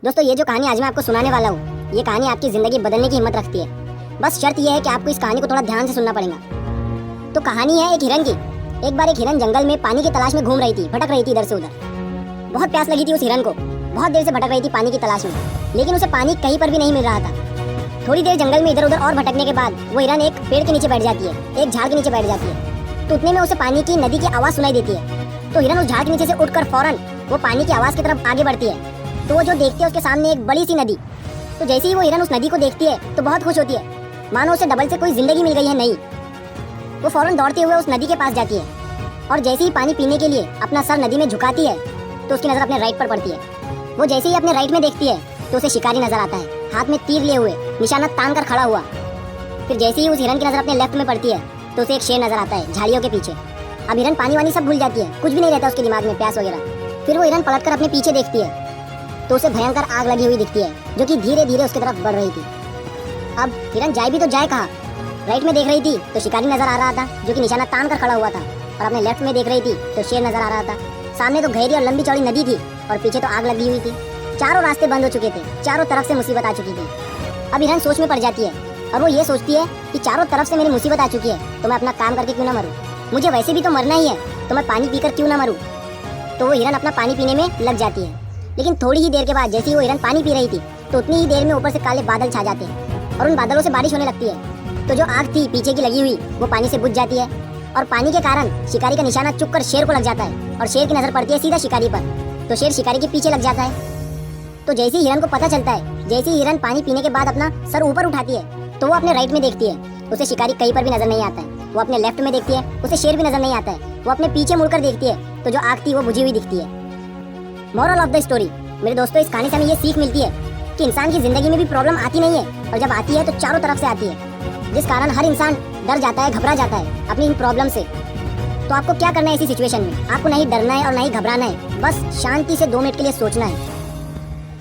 दोस्तों ये जो कहानी आज मैं आपको सुनाने वाला हूँ, ये कहानी आपकी ज़िंदगी बदलने की हिम्मत रखती है। बस शर्त यह है कि आपको इस कहानी को थोड़ा ध्यान से सुनना पड़ेगा। तो कहानी है एक हिरन की। एक बार एक हिरन जंगल में पानी की तलाश में घूम रही थी, भटक रही थी इधर से उधर। बहुत प्यास लगी थी उस हिरन को, बहुत देर से भटक रही थी पानी की तलाश में, लेकिन उसे पानी कहीं पर भी नहीं मिल रहा था। थोड़ी देर जंगल में इधर उधर और भटकने के बाद वो हिरन एक पेड़ के नीचे बैठ जाती है, एक झाड़ के नीचे बैठ जाती है। तो उतने में उसे पानी की नदी की आवाज़ सुनाई देती है। तो हिरन उस झाड़ के नीचे से उठकर फौरन वो पानी की आवाज़ की तरफ आगे बढ़ती है। तो वो जो देखती है उसके सामने एक बड़ी सी नदी। तो जैसे ही वो हिरन उस नदी को देखती है तो बहुत खुश होती है, मानो उसे डबल से कोई जिंदगी मिल गई है नई। वो फौरन दौड़ते हुए उस नदी के पास जाती है और जैसे ही पानी पीने के लिए अपना सर नदी में झुकाती है तो उसकी नज़र अपने राइट पर पड़ती है। वो जैसे ही अपने राइट में देखती है तो उसे शिकारी नजर आता है, हाथ में तीर लिए हुए, निशाना तान कर खड़ा हुआ। फिर जैसे ही उस हिरन की नज़र अपने लेफ्ट में पड़ती है तो उसे एक शेर नजर आता है झाड़ियों के पीछे। अब हिरन पानी वानी सब भूल जाती है, कुछ भी नहीं रहता उसके दिमाग में, प्यास वगैरह। फिर वो हिरन पलटकर अपने पीछे देखती है तो उसे भयंकर आग लगी हुई दिखती है जो कि धीरे धीरे उसकी तरफ बढ़ रही थी। अब हिरन जाए भी तो जाए कहाँ? राइट में देख रही थी तो शिकारी नजर आ रहा था जो कि निशाना तान कर खड़ा हुआ था, और अपने लेफ्ट में देख रही थी तो शेर नजर आ रहा था। सामने तो गहरी और लंबी चौड़ी नदी थी और पीछे तो आग लगी हुई थी। चारों रास्ते बंद हो चुके थे, चारों तरफ से मुसीबत आ चुकी थी। अब हिरन सोच में पड़ जाती है और वो ये सोचती है कि चारों तरफ से मेरी मुसीबत आ चुकी है तो मैं अपना काम करके क्यों ना मरूं, मुझे वैसे भी तो मरना ही है तो मैं पानी पीकर क्यों ना मरूं। तो वो हिरन अपना पानी पीने में लग जाती है। लेकिन थोड़ी ही देर के बाद जैसे ही वो हिरन पानी पी रही थी तो उतनी ही देर में ऊपर से काले बादल छा जाते हैं और उन बादलों से बारिश होने लगती है। तो जो आग थी पीछे की लगी हुई वो पानी से बुझ जाती है और पानी के कारण शिकारी का निशाना चुप कर शेर को लग जाता है और शेर की नजर पड़ती है सीधा शिकारी पर। तो शेर शिकारी के पीछे लग जाता है। तो जैसे ही हिरन को पता चलता है, जैसे ही हिरन पानी पीने के बाद अपना सर ऊपर उठाती है तो वो अपने राइट में देखती है, उसे शिकारी कहीं पर भी नजर नहीं आता है। वो अपने लेफ्ट में देखती है, उसे शेर भी नजर नहीं आता है। वो अपने पीछे मुड़कर देखती है तो जो आग थी वो बुझी हुई दिखती है। मोरल ऑफ द स्टोरी, मेरे दोस्तों, इस कहानी से हमें ये सीख मिलती है कि इंसान की जिंदगी में भी प्रॉब्लम आती नहीं है, और जब आती है तो चारों तरफ से आती है, जिस कारण हर इंसान डर जाता है, घबरा जाता है अपनी इन प्रॉब्लम से। तो आपको क्या करना है ऐसी सिचुएशन में? आपको नहीं डरना है और नहीं घबराना है, बस शांति से 2 मिनट के लिए सोचना है।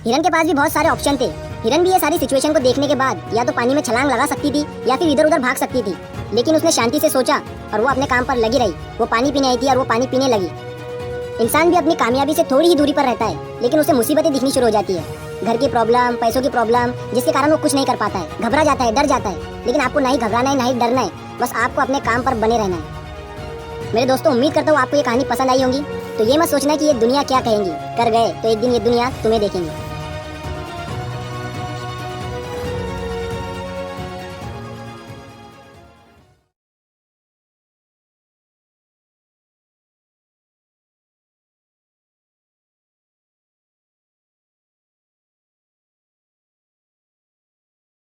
हिरन के पास भी बहुत सारे ऑप्शन थे। हिरन भी ये सारी सिचुएशन को देखने के बाद या तो पानी में छलांग लगा सकती थी या फिर इधर उधर भाग सकती थी, लेकिन उसने शांति से सोचा और वो अपने काम पर लगी रही। वो पानी पीने आई थी और वो पानी पीने लगी। इंसान भी अपनी कामयाबी से थोड़ी ही दूरी पर रहता है, लेकिन उसे मुसीबतें दिखनी शुरू हो जाती है, घर की प्रॉब्लम, पैसों की प्रॉब्लम, जिसके कारण वो कुछ नहीं कर पाता है, घबरा जाता है, डर जाता है। लेकिन आपको नहीं घबराना है, नहीं डरना है, बस आपको अपने काम पर बने रहना है। मेरे दोस्तों, उम्मीद करता हूँ आपको ये कहानी पसंद आई होगी। तो ये मत सोचना कि ये दुनिया क्या कहेंगी, कर गए तो एक दिन ये दुनिया तुम्हें देखेंगी।